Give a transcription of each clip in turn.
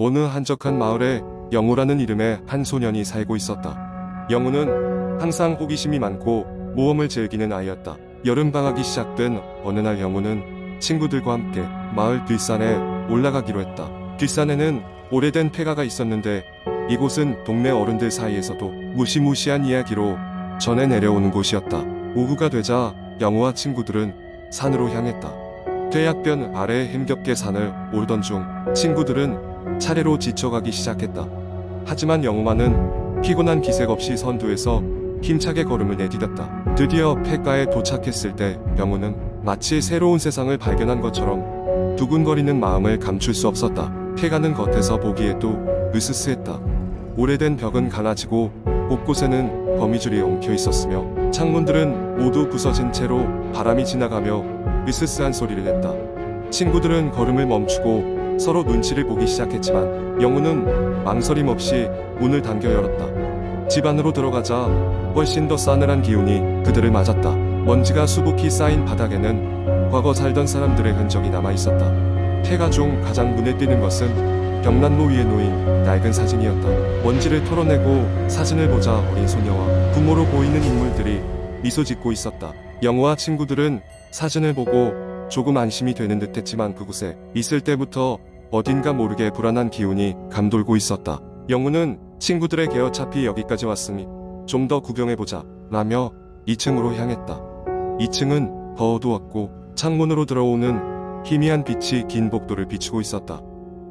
어느 한적한 마을에 영우라는 이름의 한 소년이 살고 있었다. 영우는 항상 호기심이 많고 모험을 즐기는 아이였다. 여름방학이 시작된 어느 날 영우는 친구들과 함께 마을 뒷산에 올라가기로 했다. 뒷산에는 오래된 폐가가 있었는데 이곳은 동네 어른들 사이에서도 무시무시한 이야기로 전해 내려오는 곳이었다. 오후가 되자 영우와 친구들은 산으로 향했다. 퇴약변 아래에 힘겹게 산을 오르던 중 친구들은 차례로 지쳐가기 시작했다. 하지만 영우만은 피곤한 기색 없이 선두에서 힘차게 걸음을 내디뎠다. 드디어 폐가에 도착했을 때 영우는 마치 새로운 세상을 발견한 것처럼 두근거리는 마음을 감출 수 없었다. 폐가는 겉에서 보기에도 으스스했다. 오래된 벽은 갈라지고 곳곳에는 거미줄이 엉켜 있었으며 창문들은 모두 부서진 채로 바람이 지나가며 으스스한 소리를 냈다. 친구들은 걸음을 멈추고 서로 눈치를 보기 시작했지만 영우는 망설임 없이 문을 당겨 열었다. 집 안으로 들어가자 훨씬 더 싸늘한 기운이 그들을 맞았다. 먼지가 수북히 쌓인 바닥에는 과거 살던 사람들의 흔적이 남아 있었다. 폐가 중 가장 눈에 띄는 것은 벽난로 위에 놓인 낡은 사진이었다. 먼지를 털어내고 사진을 보자 어린 소녀와 부모로 보이는 인물들이 미소 짓고 있었다. 영우와 친구들은 사진을 보고 조금 안심이 되는 듯 했지만 그곳에 있을 때부터 어딘가 모르게 불안한 기운이 감돌고 있었다. 영우는 친구들에게 어차피 여기까지 왔으니 좀 더 구경해보자 라며 2층으로 향했다. 2층은 더 어두웠고 창문으로 들어오는 희미한 빛이 긴 복도를 비추고 있었다.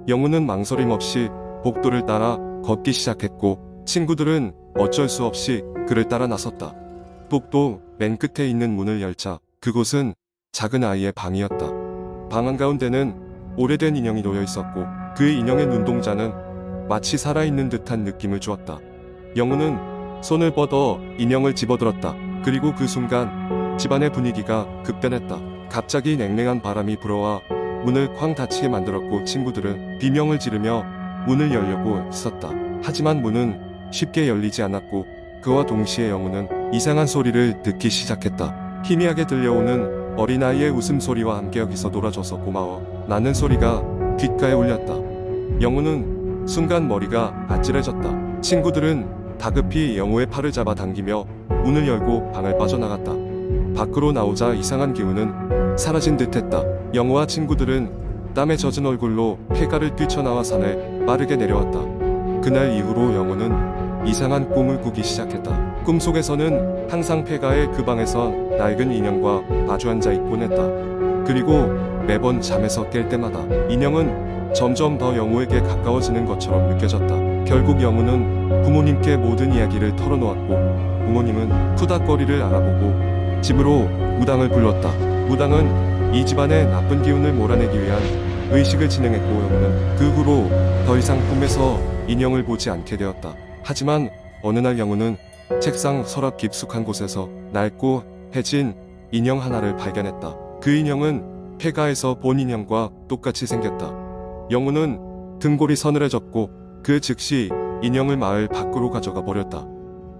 영우는 망설임 없이 복도를 따라 걷기 시작했고 친구들은 어쩔 수 없이 그를 따라 나섰다. 복도 맨 끝에 있는 문을 열자 그곳은 작은 아이의 방이었다. 방 한가운데는 오래된 인형이 놓여 있었고 그 인형의 눈동자는 마치 살아있는 듯한 느낌을 주었다. 영우는 손을 뻗어 인형을 집어들었다. 그리고 그 순간 집안의 분위기가 급변했다. 갑자기 냉랭한 바람이 불어와 문을 쾅 닫히게 만들었고 친구들은 비명을 지르며 문을 열려고 했었다. 하지만 문은 쉽게 열리지 않았고 그와 동시에 영우는 이상한 소리를 듣기 시작했다. 희미하게 들려오는 어린아이의 웃음소리와 함께 여기서 놀아줘서 고마워 라는 소리가 귓가에 울렸다. 영우는 순간 머리가 아찔해졌다. 친구들은 다급히 영우의 팔을 잡아 당기며 문을 열고 방을 빠져나갔다. 밖으로 나오자 이상한 기운은 사라진 듯했다. 영우와 친구들은 땀에 젖은 얼굴로 폐가를 뛰쳐나와 산을 빠르게 내려왔다. 그날 이후로 영우는 이상한 꿈을 꾸기 시작했다. 꿈속에서는 항상 폐가의 그 방에선 낡은 인형과 마주 앉아 있곤 했다. 그리고 매번 잠에서 깰 때마다 인형은 점점 더 영우에게 가까워지는 것처럼 느껴졌다. 결국 영우는 부모님께 모든 이야기를 털어놓았고 부모님은 투닥거리를 알아보고 집으로 무당을 불렀다. 무당은 이 집안의 나쁜 기운을 몰아내기 위한 의식을 진행했고 영우는 그 후로 더 이상 꿈에서 인형을 보지 않게 되었다. 하지만 어느 날 영우는 책상 서랍 깊숙한 곳에서 낡고 해진 인형 하나를 발견했다. 그 인형은 폐가에서 본 인형과 똑같이 생겼다. 영우는 등골이 서늘해졌고 그 즉시 인형을 마을 밖으로 가져가 버렸다.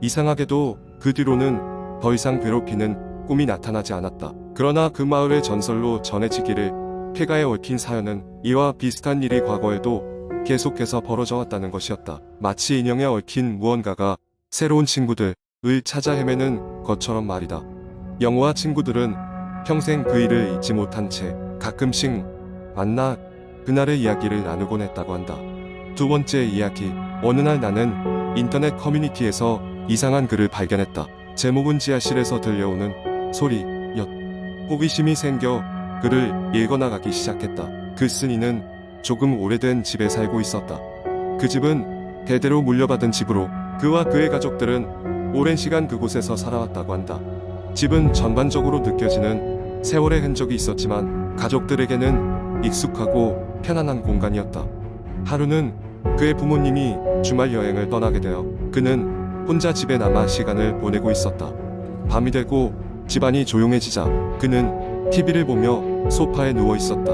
이상하게도 그 뒤로는 더 이상 괴롭히는 꿈이 나타나지 않았다. 그러나 그 마을의 전설로 전해지기를 폐가에 얽힌 사연은 이와 비슷한 일이 과거에도 계속해서 벌어져 왔다는 것이었다. 마치 인형에 얽힌 무언가가 새로운 친구들을 찾아 헤매는 것처럼 말이다. 영우와 친구들은 평생 그 일을 잊지 못한 채 가끔씩 만나 그날의 이야기를 나누곤 했다고 한다. 두 번째 이야기. 어느 날 나는 인터넷 커뮤니티에서 이상한 글을 발견했다. 제목은 지하실에서 들려오는 소리였. 호기심이 생겨 글을 읽어나가기 시작했다. 그 쓴이는 조금 오래된 집에 살고 있었다. 그 집은 대대로 물려받은 집으로 그와 그의 가족들은 오랜 시간 그곳에서 살아왔다고 한다. 집은 전반적으로 느껴지는 세월의 흔적이 있었지만 가족들에게는 익숙하고 편안한 공간이었다. 하루는 그의 부모님이 주말 여행을 떠나게 되어 그는 혼자 집에 남아 시간을 보내고 있었다. 밤이 되고 집안이 조용해지자 그는 TV를 보며 소파에 누워 있었다.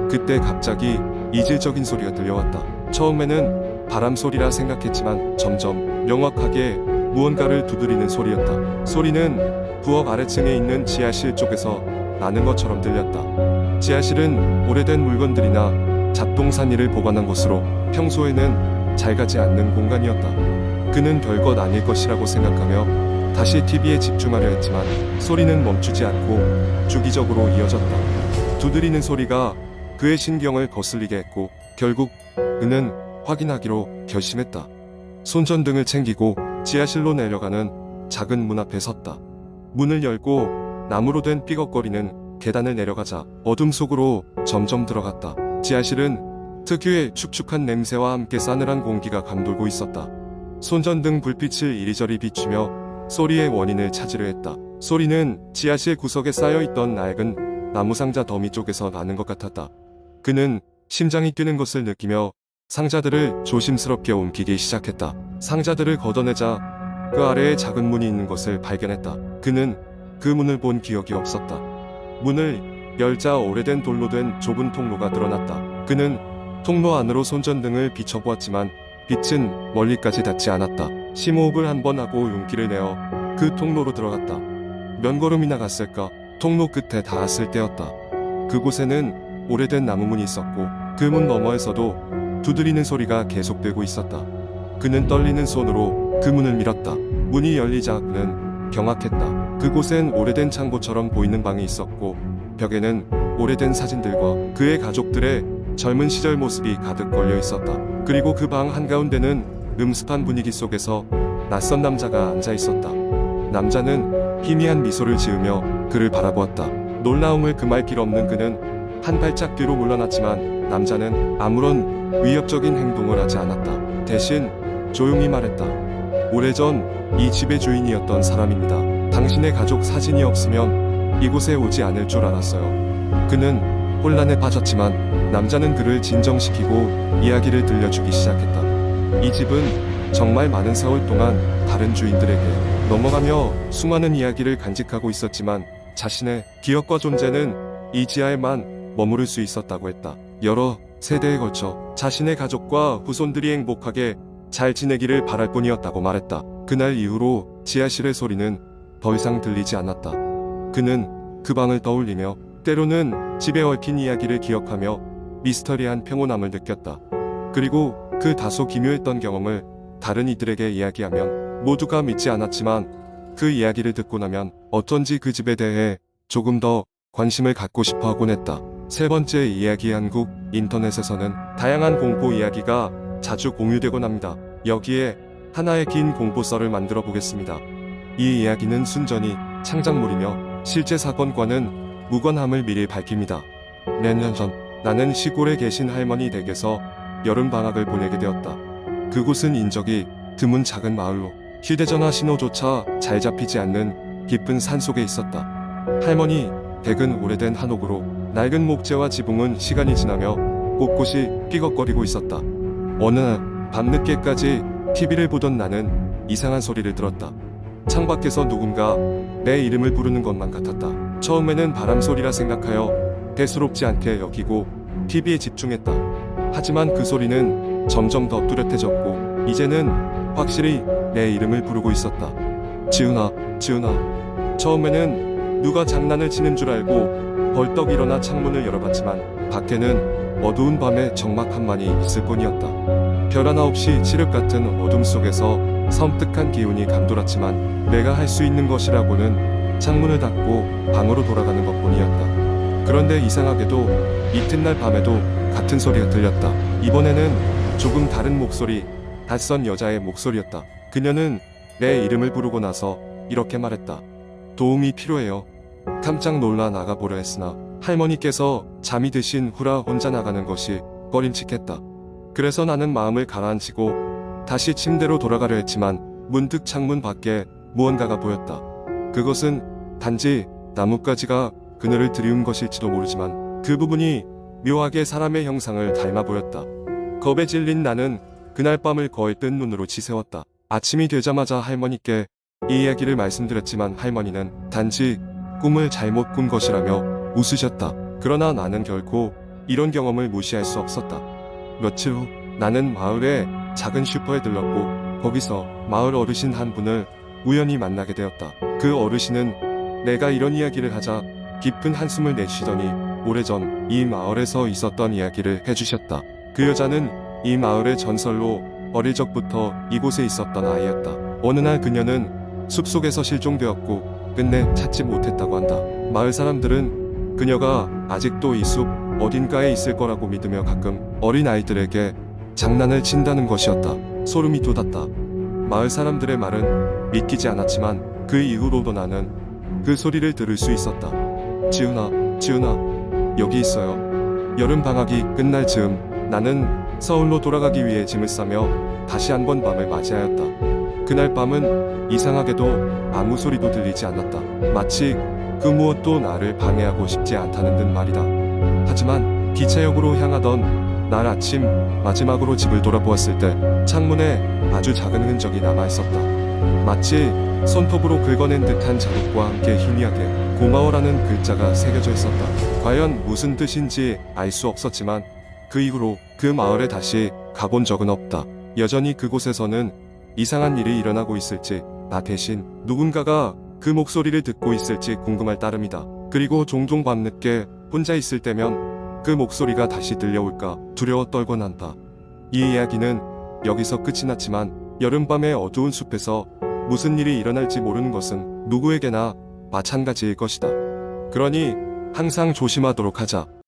그때 갑자기 이질적인 소리가 들려왔다. 처음에는 바람 소리라 생각했지만 점점 명확하게 무언가를 두드리는 소리였다. 소리는 부엌 아래층에 있는 지하실 쪽에서 나는 것처럼 들렸다. 지하실은 오래된 물건들이나 잡동사니를 보관한 곳으로 평소에는 잘 가지 않는 공간이었다. 그는 별것 아닐 것이라고 생각하며 다시 TV에 집중하려 했지만 소리는 멈추지 않고 주기적으로 이어졌다. 두드리는 소리가 그의 신경을 거슬리게 했고 결국 그는 확인하기로 결심했다. 손전등을 챙기고 지하실로 내려가는 작은 문 앞에 섰다. 문을 열고 나무로 된 삐걱거리는 계단을 내려가자 어둠 속으로 점점 들어갔다. 지하실은 특유의 축축한 냄새와 함께 싸늘한 공기가 감돌고 있었다. 손전등 불빛을 이리저리 비추며 소리의 원인을 찾으려 했다. 소리는 지하실 구석에 쌓여있던 낡은 나무상자 더미 쪽에서 나는 것 같았다. 그는 심장이 뛰는 것을 느끼며 상자들을 조심스럽게 옮기기 시작했다. 상자들을 걷어내자 그 아래에 작은 문이 있는 것을 발견했다. 그는 그 문을 본 기억이 없었다. 문을 열자 오래된 돌로 된 좁은 통로가 드러났다. 그는 통로 안으로 손전등을 비춰보았지만 빛은 멀리까지 닿지 않았다. 심호흡을 한번 하고 용기를 내어 그 통로로 들어갔다. 몇 걸음이나 갔을까? 통로 끝에 닿았을 때였다. 그곳에는 오래된 나무문이 있었고 그 문 너머에서도 두드리는 소리가 계속되고 있었다. 그는 떨리는 손으로 그 문을 밀었다. 문이 열리자 그는 경악했다. 그곳엔 오래된 창고처럼 보이는 방이 있었고 벽에는 오래된 사진들과 그의 가족들의 젊은 시절 모습이 가득 걸려 있었다. 그리고 그 방 한가운데는 음습한 분위기 속에서 낯선 남자가 앉아 있었다. 남자는 희미한 미소를 지으며 그를 바라보았다. 놀라움을 금할 길 없는 그는 한 발짝 뒤로 물러났지만 남자는 아무런 위협적인 행동을 하지 않았다. 대신 조용히 말했다. 오래전 이 집의 주인이었던 사람입니다. 당신의 가족 사진이 없으면 이곳에 오지 않을 줄 알았어요. 그는 혼란에 빠졌지만 남자는 그를 진정시키고 이야기를 들려주기 시작했다. 이 집은 정말 많은 세월 동안 다른 주인들에게 넘어가며 수많은 이야기를 간직하고 있었지만 자신의 기억과 존재는 이 지하에만 머무를 수 있었다고 했다. 여러 세대에 걸쳐 자신의 가족과 후손들이 행복하게 잘 지내기를 바랄 뿐이었다고 말했다. 그날 이후로 지하실의 소리는 더 이상 들리지 않았다. 그는 그 방을 떠올리며 때로는 집에 얽힌 이야기를 기억하며 미스터리한 평온함을 느꼈다. 그리고 그 다소 기묘했던 경험을 다른 이들에게 이야기하면 모두가 믿지 않았지만 그 이야기를 듣고 나면 어쩐지 그 집에 대해 조금 더 관심을 갖고 싶어 하곤 했다. 세 번째 이야기. 한국 인터넷에서는 다양한 공포 이야기가 자주 공유되곤 합니다. 여기에 하나의 긴 공포썰을 만들어 보겠습니다. 이 이야기는 순전히 창작물이며 실제 사건과는 무관함을 미리 밝힙니다. 몇 년 전 나는 시골에 계신 할머니 댁에서 여름방학을 보내게 되었다. 그곳은 인적이 드문 작은 마을로 휴대전화 신호조차 잘 잡히지 않는 깊은 산속에 있었다. 할머니 댁은 오래된 한옥으로 낡은 목재와 지붕은 시간이 지나며 곳곳이 삐걱거리고 있었다. 어느 날 밤늦게까지 TV를 보던 나는 이상한 소리를 들었다. 창밖에서 누군가 내 이름을 부르는 것만 같았다. 처음에는 바람소리라 생각하여 대수롭지 않게 여기고 TV에 집중했다. 하지만 그 소리는 점점 더 뚜렷해졌고 이제는 확실히 내 이름을 부르고 있었다. 지훈아, 지훈아. 처음에는 누가 장난을 치는 줄 알고 벌떡 일어나 창문을 열어봤지만 밖에는 어두운 밤에 적막함만이 있을 뿐이었다. 별 하나 없이 칠흑 같은 어둠 속에서 섬뜩한 기운이 감돌았지만 내가 할 수 있는 것이라고는 창문을 닫고 방으로 돌아가는 것뿐이었다. 그런데 이상하게도 이튿날 밤에도 같은 소리가 들렸다. 이번에는 조금 다른 목소리, 낯선 여자의 목소리였다. 그녀는 내 이름을 부르고 나서 이렇게 말했다. 도움이 필요해요. 깜짝 놀라 나가보려 했으나 할머니께서 잠이 드신 후라 혼자 나가는 것이 꺼림칙했다. 그래서 나는 마음을 가라앉히고 다시 침대로 돌아가려 했지만 문득 창문 밖에 무언가가 보였다. 그것은 단지 나뭇가지가 그늘을 들이운 것일지도 모르지만 그 부분이 묘하게 사람의 형상을 닮아 보였다. 겁에 질린 나는 그날 밤을 거의 뜬 눈으로 지새웠다. 아침이 되자마자 할머니께 이 이야기를 말씀드렸지만 할머니는 단지 꿈을 잘못 꾼 것이라며 웃으셨다. 그러나 나는 결코 이런 경험을 무시할 수 없었다. 며칠 후 나는 마을의 작은 슈퍼에 들렀고 거기서 마을 어르신 한 분을 우연히 만나게 되었다. 그 어르신은 내가 이런 이야기를 하자 깊은 한숨을 내쉬더니 오래전 이 마을에서 있었던 이야기를 해주셨다. 그 여자는 이 마을의 전설로 어릴 적부터 이곳에 있었던 아이였다. 어느 날 그녀는 숲속에서 실종되었고 끝내 찾지 못했다고 한다. 마을 사람들은 그녀가 아직도 이 숲 어딘가에 있을 거라고 믿으며 가끔 어린 아이들에게 장난을 친다는 것이었다. 소름이 돋았다. 마을 사람들의 말은 믿기지 않았지만 그 이후로도 나는 그 소리를 들을 수 있었다. 지훈아, 지훈아, 여기 있어요. 여름 방학이 끝날 즈음 나는 서울로 돌아가기 위해 짐을 싸며 다시 한 번 밤을 맞이하였다. 그날 밤은 이상하게도 아무 소리도 들리지 않았다. 마치 그 무엇도 나를 방해하고 싶지 않다는 듯 말이다. 하지만 기차역으로 향하던 날 아침 마지막으로 집을 돌아보았을 때 창문에 아주 작은 흔적이 남아 있었다. 마치 손톱으로 긁어낸 듯한 자국과 함께 희미하게 고마워라는 글자가 새겨져 있었다. 과연 무슨 뜻인지 알 수 없었지만 그 이후로 그 마을에 다시 가본 적은 없다. 여전히 그곳에서는 이상한 일이 일어나고 있을지 나 대신 누군가가 그 목소리를 듣고 있을지 궁금할 따름이다. 그리고 종종 밤늦게 혼자 있을 때면 그 목소리가 다시 들려올까 두려워 떨곤 한다. 이 이야기는 여기서 끝이 났지만 여름밤의 어두운 숲에서 무슨 일이 일어날지 모르는 것은 누구에게나 마찬가지일 것이다. 그러니 항상 조심하도록 하자.